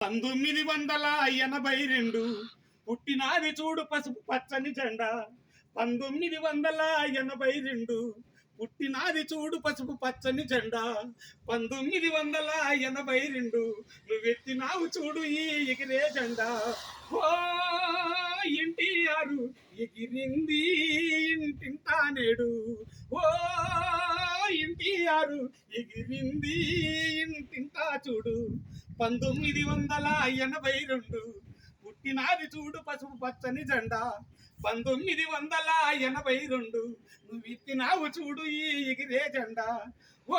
1982 పుట్టినాది చూడు పసుపు పచ్చని జెండా. 1982 పుట్టినాది చూడు పసుపు పచ్చని జెండా. 1982 నువ్వెత్తినావు చూడు ఈ ఎగిరే జెండా. ఓ ఎన్టీఆర్ ఎగిరింది ఇంటింటా నేడు. ఓ ఎన్టీఆర్ ఎగిరింది ఇంటింటా చూడు. 1982 పుట్టినాది చూడు పసుపు పచ్చని జెండా. 1982 నువ్వు ఎత్తినావు చూడు ఈ ఎగిరే జెండా. ఓ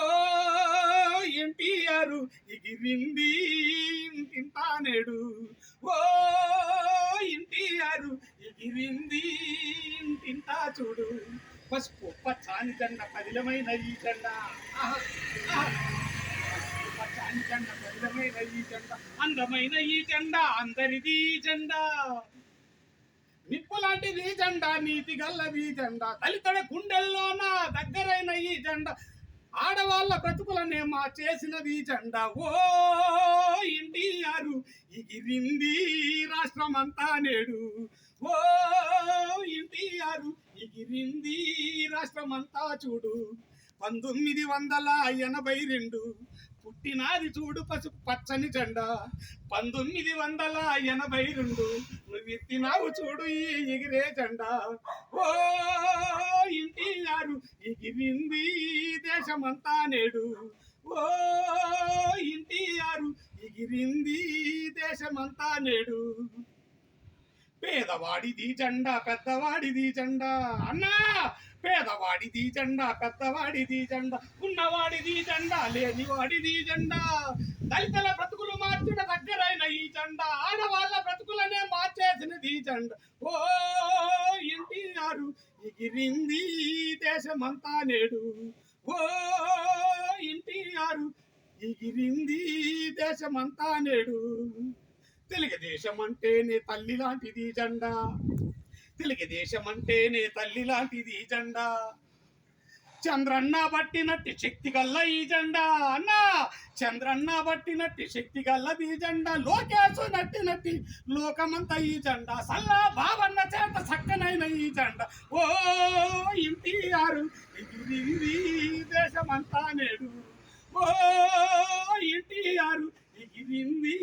ఎన్టీఆర్ ఎగిరింది ఇంటింటా నేడు. ఓ ఎన్టీఆర్ ఎగిరింది ఇంటింటా చూడు. పసుపు పచ్చని జెండా పదిలమైన ఈ జెండా. పచ్చని జెండా పదిలమైన ఈ జెండా, అందమైన ఈ జెండా అందరిది జెండా. నిప్పు లాంటిది జెండా, నీతి గల్లది జెండా, దళితుల గుండెల్లోన దగ్గరైన ఈ జెండా, ఆడవాళ్ళ బ్రతుకులనే మా చేసినది జెండా. ఓ ఎన్టీఆర్ ఎగిరింది రాష్ట్రమంతా నేడు. ఓ ఎన్టీఆర్ ఎగిరింది రాష్ట్రమంతా చూడు. 1982 పుట్టినాది చూడు పసుపు పచ్చని జెండా. 1982 నువ్వు ఎత్తినావు చూడు ఈ ఎగిరే జెండా. ఓ ఎన్టీఆర్ ఎగిరింది దేశమంతా నేడు. ఓ ఎన్టీఆర్ ఎగిరింది దేశమంతా నేడు. పేదవాడిది జెండా పెద్దవాడిది జెండా అన్నా. పేదవాడిది జెండా పెద్దవాడిది జెండా, ఉన్నవాడిది జెండా లేనివాడిది జెండా, దళితుల బ్రతుకులు మార్చిన దగ్గరైన ఈ జెండా, ఆడవాళ్ళ బ్రతుకులనే మార్చేసినది జెండా. ఓ ఎన్టీఆర్ ఎగిరింది దేశమంతా నేడు. ఓ ఎన్టీఆర్ ఎగిరింది దేశమంతా నేడు. తెలుగుదేశం అంటేనే తల్లి లాంటిది జెండా. తెలుగుదేశం అంటేనే తల్లి లాంటిది జెండా. చంద్రన్న బట్టినట్టి శక్తి గల్ల ఈ జెండా అన్నా. చంద్రన్న బట్టినట్టి శక్తి గల్లది జెండా. లోకేశు నట్టి లోకమంతా ఈ జెండా. సల్లా బాబన్న చేత సక్కనైన ఈ జెండా. ఓ ఎన్టీఆర్ ఎగిరింది దేశమంతా నేడు. ఓ ఎన్టీఆర్ ఎగిరింది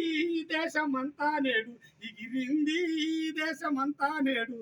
దేశమంతా నేడు. ఎగిరింది దేశమంతా నేడు.